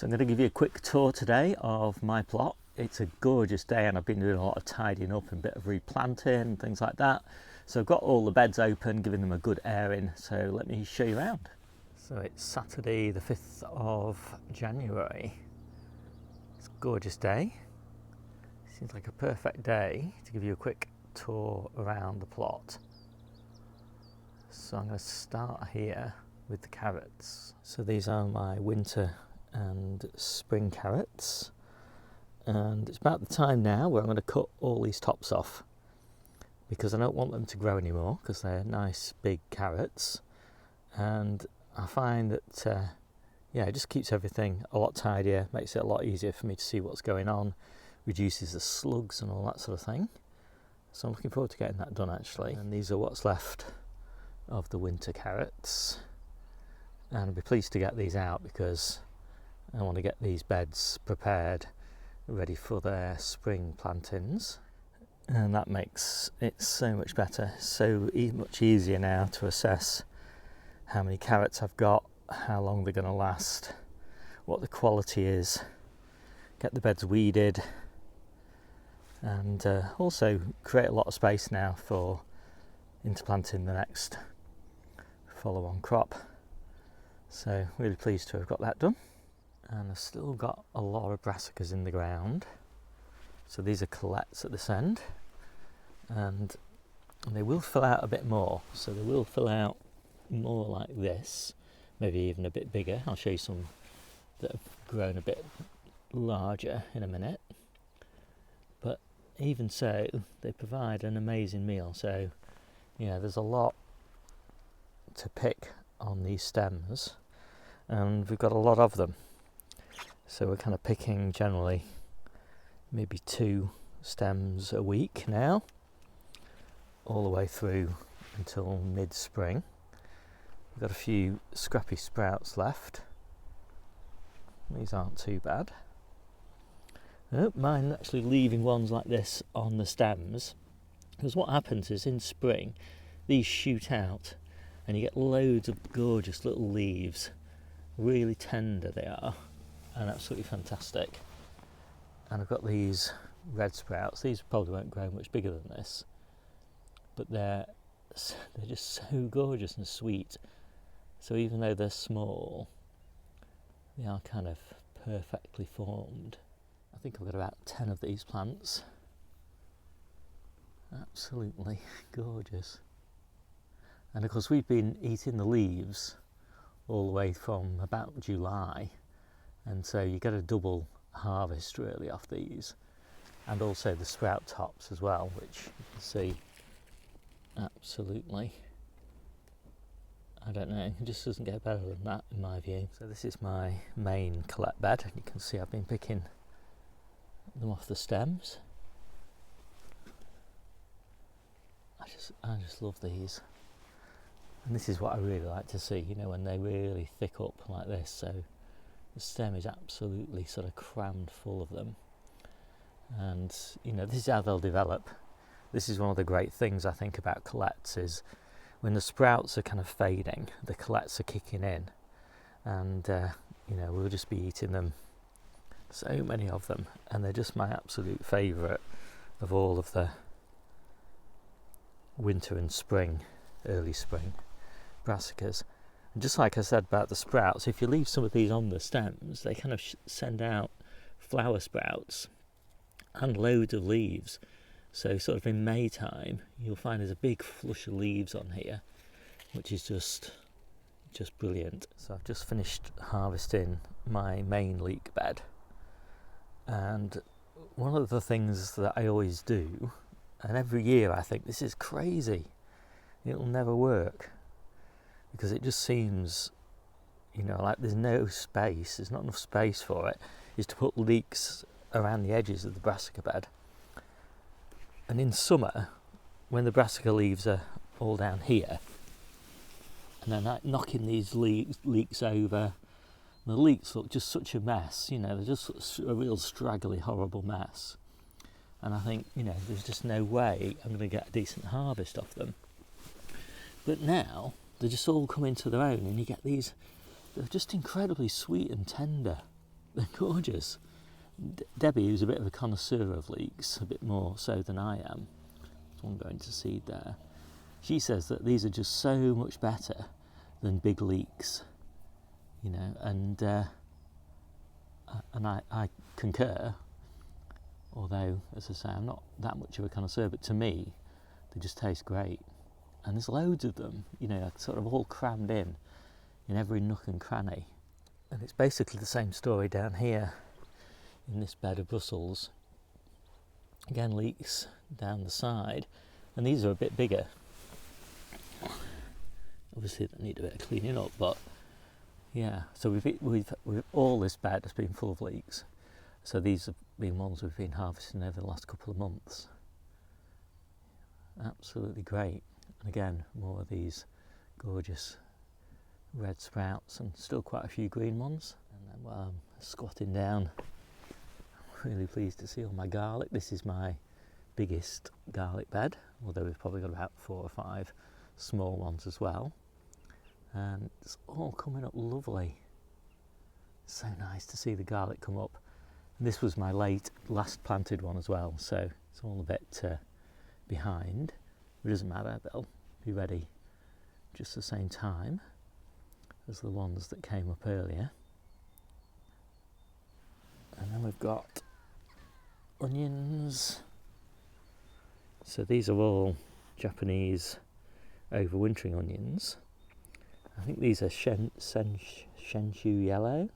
So I'm going to give you a quick tour today of my plot. It's a gorgeous day and I've been doing a lot of tidying up and a bit of replanting and things like that. So I've got all the beds open, giving them a good airing. So let me show you around. So it's Saturday the 5th of January. It's a gorgeous day. Seems like a perfect day to give you a quick tour around the plot. So I'm going to start here with the carrots. So these are my winter and spring carrots, and it's about the time now where I'm going to cut all these tops off because I don't want them to grow anymore because they're nice big carrots, and I find that it just keeps everything a lot tidier, makes it a lot easier for me to see what's going on, reduces the slugs and all that sort of thing. So I'm looking forward to getting that done actually. And these are what's left of the winter carrots, and I'll be pleased to get these out because I want to get these beds prepared, ready for their spring plantings, and that makes it so much better, so much easier now to assess how many carrots I've got, how long they're going to last, what the quality is, get the beds weeded, and also create a lot of space now for interplanting the next follow-on crop. So really pleased to have got that done. And I've still got a lot of brassicas in the ground. So these are colettes at this end, and they will fill out a bit more. So they will fill out more like this, maybe even a bit bigger. I'll show you some that have grown a bit larger in a minute. But even so, they provide an amazing meal. So, there's a lot to pick on these stems, and we've got a lot of them. So we're kind of picking generally maybe 2 stems a week now, all the way through until mid-spring. We've got a few scrappy sprouts left. These aren't too bad. I don't mind actually leaving ones like this on the stems, because what happens is in spring these shoot out and you get loads of gorgeous little leaves. Really tender they are, and absolutely fantastic. And I've got these red sprouts. These probably won't grow much bigger than this, but they're just so gorgeous and sweet. So even though they're small, they are kind of perfectly formed. I think I've got about 10 of these plants. Absolutely gorgeous. And of course we've been eating the leaves all the way from about July, and so you get a double harvest really off these, and also the sprout tops as well, which you can see absolutely, I don't know, it just doesn't get better than that in my view. So this is my main collet bed, and you can see I've been picking them off the stems. I just love these. And this is what I really like to see, when they really thick up like this. So the stem is absolutely sort of crammed full of them. And, this is how they'll develop. This is one of the great things I think about colettes is when the sprouts are kind of fading, the colettes are kicking in. And, we'll just be eating them, so many of them. And they're just my absolute favourite of all of the winter and spring, early spring brassicas. And just like I said about the sprouts, if you leave some of these on the stems, they kind of send out flower sprouts and loads of leaves. So sort of in May time you'll find there's a big flush of leaves on here, which is just brilliant. So I've just finished harvesting my main leek bed, and one of the things that I always do, and every year I think this is crazy, it'll never work, because it just seems, like there's no space, there's not enough space for it, is to put leeks around the edges of the brassica bed. And in summer, when the brassica leaves are all down here, and then like knocking these leeks over, the leeks look just such a mess, they're just a real straggly, horrible mess. And I think, there's just no way I'm going to get a decent harvest off them. But now they just all come into their own, and you get these, they're just incredibly sweet and tender. they're gorgeous. Debbie, who's a bit of a connoisseur of leeks, a bit more so than I am, there's one going to seed there, she says that these are just so much better than big leeks, you know, and I concur, although, as I say, I'm not that much of a connoisseur, but to me, they just taste great. And there's loads of them, you know, sort of all crammed in every nook and cranny. And it's basically the same story down here in this bed of Brussels. Again, leeks down the side, and these are a bit bigger. Obviously they need a bit of cleaning up, but yeah, so we've all this bed has been full of leeks. So these have been ones we've been harvesting over the last couple of months. Absolutely great. And again, more of these gorgeous red sprouts, and still quite a few green ones. And then while I'm squatting down, I'm really pleased to see all my garlic. This is my biggest garlic bed, although we've probably got about 4 or 5 small ones as well. And it's all coming up lovely. So nice to see the garlic come up. And this was my last planted one as well, so it's all a bit behind. It doesn't matter, they'll be ready just the same time as the ones that came up earlier. And then we've got onions. So these are all Japanese overwintering onions. I think these are Shenshu yellow,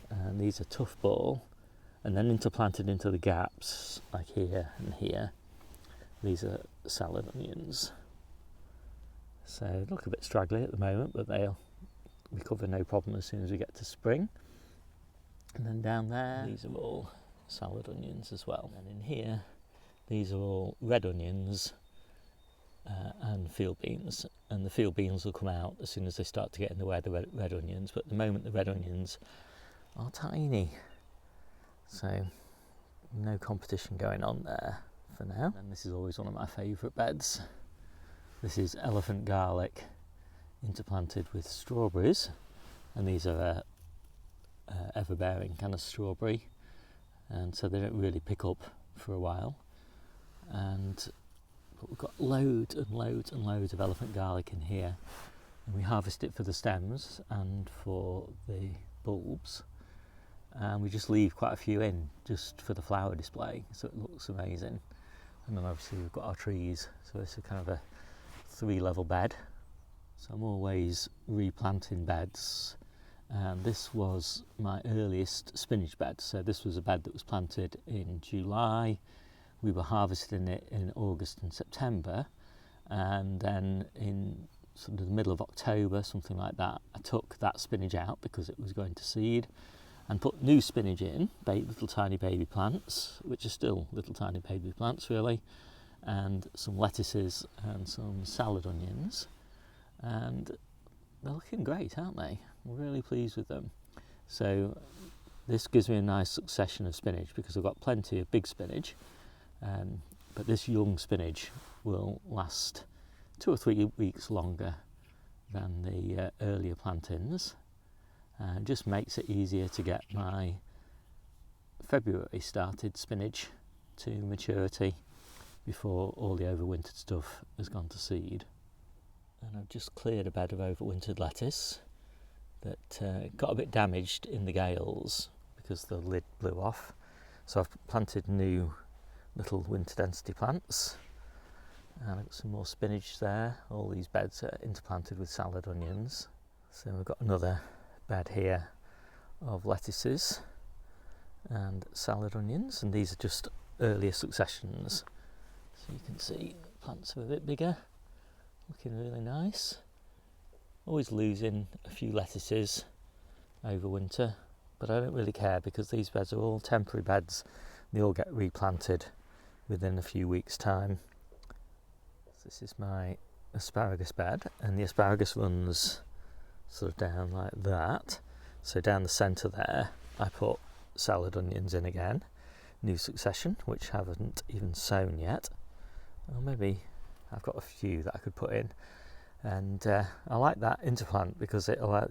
and these are tough ball, and then interplanted into the gaps like here and here. These are salad onions. So they look a bit straggly at the moment, but they'll recover no problem as soon as we get to spring. And then down there, these are all salad onions as well. And in here, these are all red onions and field beans. And the field beans will come out as soon as they start to get in the way of the red onions. But at the moment, the red onions are tiny. So no competition going on there for now. And this is always one of my favourite beds. This is elephant garlic interplanted with strawberries, and these are ever-bearing kind of strawberry, and so they don't really pick up for a while. But we've got loads and loads and loads of elephant garlic in here, and we harvest it for the stems and for the bulbs, and we just leave quite a few in just for the flower display, so it looks amazing. And then obviously we've got our trees, so it's a kind of a 3-level bed. So I'm always replanting beds, and this was my earliest spinach bed. So this was a bed that was planted in July. We were harvesting it in August and September, and then in sort of the middle of October, something like that, I took that spinach out because it was going to seed, and put new spinach in, little tiny baby plants, which are still little tiny baby plants really, and some lettuces and some salad onions, and they're looking great, aren't they? I'm really pleased with them. So this gives me a nice succession of spinach because I've got plenty of big spinach, but this young spinach will last 2 or 3 weeks longer than the earlier plantings. It just makes it easier to get my February started spinach to maturity before all the overwintered stuff has gone to seed. And I've just cleared a bed of overwintered lettuce that got a bit damaged in the gales because the lid blew off. So I've planted new little winter density plants, and I've got some more spinach there. All these beds are interplanted with salad onions. So we've got another bed here of lettuces and salad onions, and these are just earlier successions. So you can see plants are a bit bigger, looking really nice. Always losing a few lettuces over winter, but I don't really care because these beds are all temporary beds. They all get replanted within a few weeks' time. So this is my asparagus bed, and the asparagus runs sort of down like that. So down the centre there, I put salad onions in again, new succession, which I haven't even sown yet. Or maybe I've got a few that I could put in, and I like that interplant because it allows,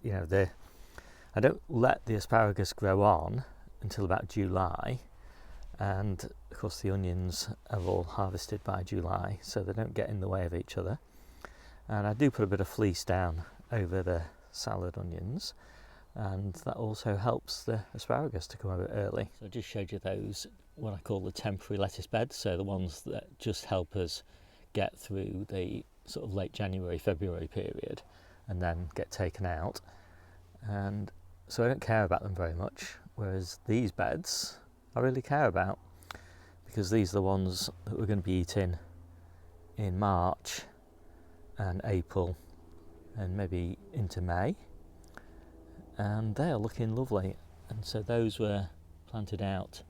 I don't let the asparagus grow on until about July, and of course the onions are all harvested by July, so they don't get in the way of each other. And I do put a bit of fleece down over the salad onions, and that also helps the asparagus to come a bit early. So I just showed you those, what I call the temporary lettuce beds, so the ones that just help us get through the sort of late January, February period and then get taken out. And so I don't care about them very much, whereas these beds I really care about, because these are the ones that we're going to be eating in March and April and maybe into May, and they are looking lovely. And so those were planted out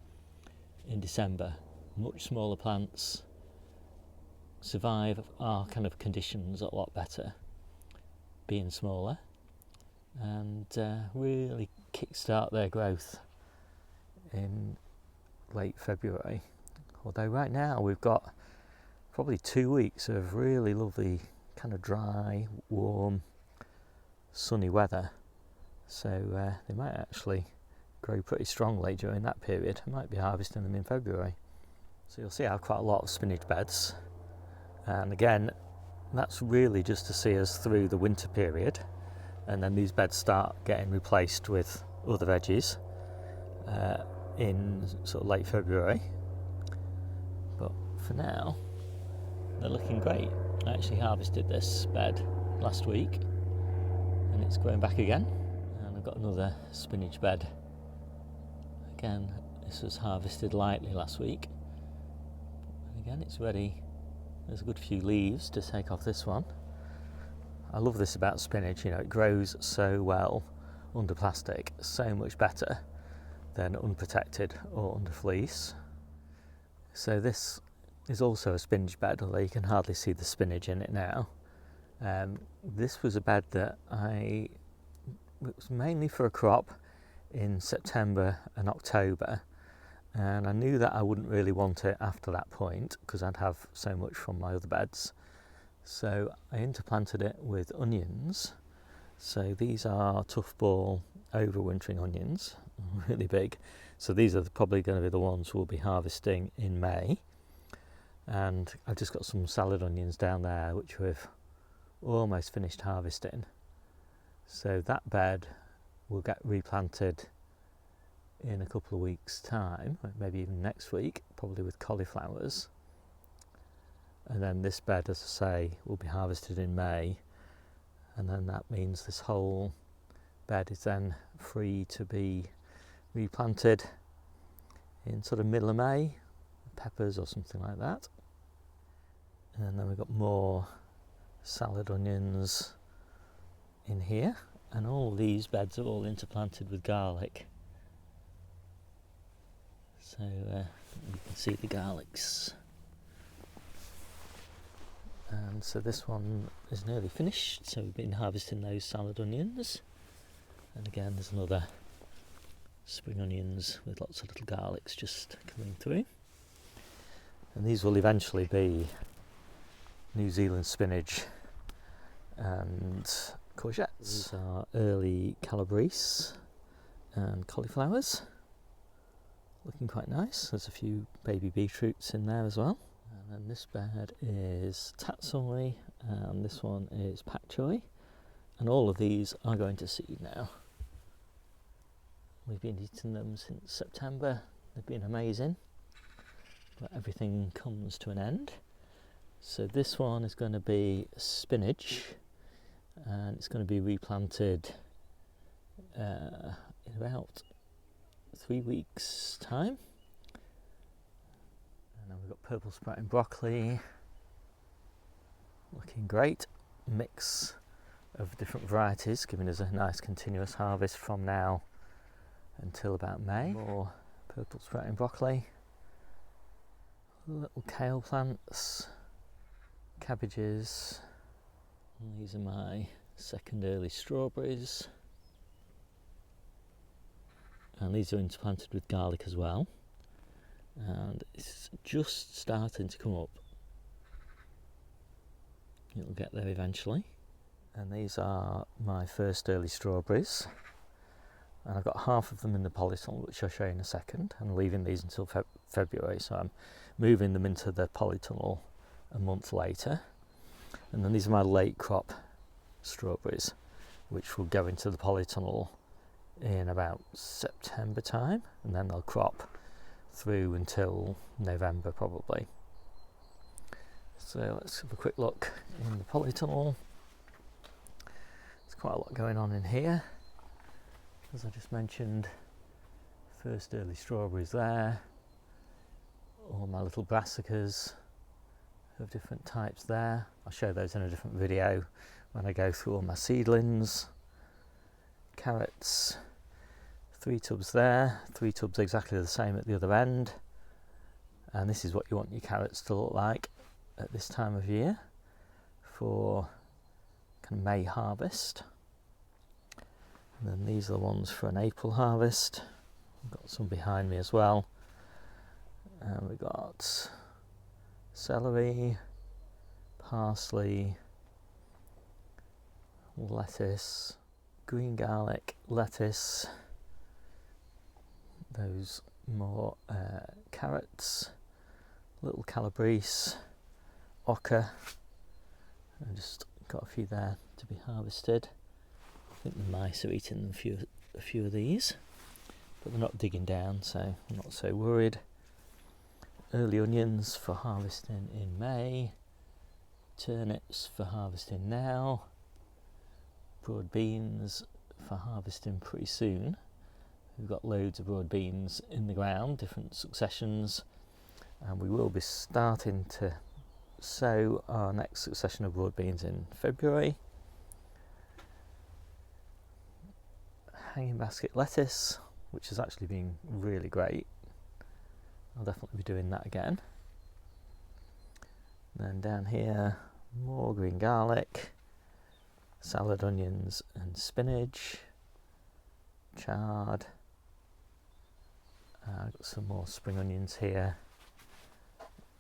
in December. Much smaller plants, survive our kind of conditions a lot better being smaller, and really kickstart their growth in late February. Although right now we've got probably 2 weeks of really lovely kind of dry, warm, sunny weather, so they might actually grow pretty strongly during that period. I might be harvesting them in February. So you'll see I have quite a lot of spinach beds, and again that's really just to see us through the winter period, and then these beds start getting replaced with other veggies in sort of late February. But for now they're looking great. I actually harvested this bed last week and it's growing back again, and I've got another spinach bed. Again, this was harvested lightly last week, and again it's ready. There's a good few leaves to take off this one. I love this about spinach, you know, it grows so well under plastic, so much better than unprotected or under fleece. So this is also a spinach bed, although you can hardly see the spinach in it now. This was a bed that it was mainly for a crop in September and October, and I knew that I wouldn't really want it after that point because I'd have so much from my other beds. So I interplanted it with onions. So these are tough ball overwintering onions, really big. So these are probably going to be the ones we'll be harvesting in May. And I've just got some salad onions down there which we've almost finished harvesting. So that bed will get replanted in a couple of weeks' time, maybe even next week, probably with cauliflowers. And then this bed, as I say, will be harvested in May, and then that means this whole bed is then free to be replanted in sort of middle of May, peppers or something like that. And then we've got more salad onions in here, and all these beds are all interplanted with garlic. So you can see the garlics. And so this one is nearly finished, so we've been harvesting those salad onions. And again there's another spring onions with lots of little garlics just coming through. And these will eventually be New Zealand spinach and courgettes. These are early calabrese and cauliflowers. Looking quite nice. There's a few baby beetroots in there as well. And then this bed is tatsoi, and this one is pak choi. And all of these are going to seed now. We've been eating them since September. They've been amazing. But everything comes to an end. So this one is going to be spinach, and it's going to be replanted in about 3 weeks' time. And then we've got purple sprouting broccoli, looking great. Mix of different varieties, giving us a nice continuous harvest from now until about May. More purple sprouting broccoli, little kale plants, cabbages. And these are my second early strawberries. And these are interplanted with garlic as well, and it's just starting to come up. It'll get there eventually. And these are my first early strawberries, and I've got half of them in the polytunnel, which I'll show you in a second. I'm leaving these until February, so I'm moving them into the polytunnel a month later. And then these are my late crop strawberries, which will go into the polytunnel in about September time, and then they'll crop through until November probably. So let's have a quick look in the polytunnel. There's quite a lot going on in here. As I just mentioned, first early strawberries there, all my little brassicas of different types there. I'll show those in a different video when I go through all my seedlings. Carrots, 3 tubs there, 3 tubs exactly the same at the other end. And this is what you want your carrots to look like at this time of year for kind of May harvest. And then these are the ones for an April harvest. I've got some behind me as well. And we've got celery, parsley, lettuce, green garlic, lettuce, those more carrots, little calabrese, ochre. I just got a few there to be harvested. I think the mice are eating a few of these, but they're not digging down, so I'm not so worried. Early onions for harvesting in May, turnips for harvesting now, broad beans for harvesting pretty soon. We've got loads of broad beans in the ground, different successions, and we will be starting to sow our next succession of broad beans in February. Hanging basket lettuce, which has actually been really great. I'll definitely be doing that again. Then down here, more green garlic, salad onions and spinach, chard. I've got some more spring onions here,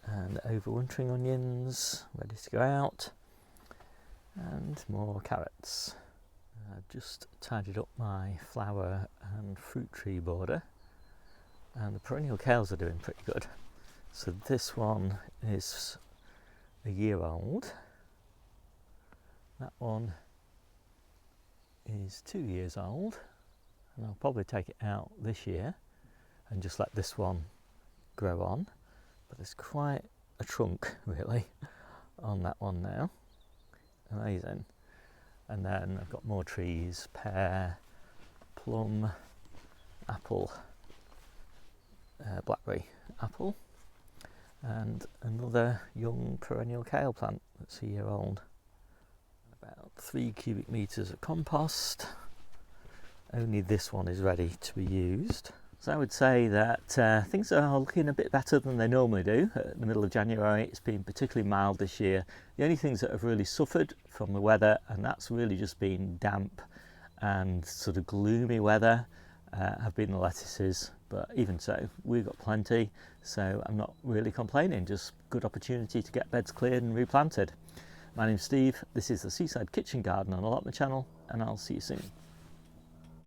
and overwintering onions ready to go out, and more carrots. I've just tidied up my flower and fruit tree border, and the perennial kales are doing pretty good. So this one is a year old, that one is 2 years old, and I'll probably take it out this year and just let this one grow on, but there's quite a trunk really on that one now. Amazing. And then I've got more trees: pear, plum, apple, blackberry apple, and another young perennial kale plant that's a year old. About 3 cubic meters of compost. Only this one is ready to be used. So I would say that things are looking a bit better than they normally do at the middle of January. It's been particularly mild this year. The only things that have really suffered from the weather, and that's really just been damp and sort of gloomy weather, have been the lettuces. But even so, we've got plenty, so I'm not really complaining. Just good opportunity to get beds cleared and replanted. My name's Steve. This is the Seaside Kitchen Garden on Allotment channel, and I'll see you soon.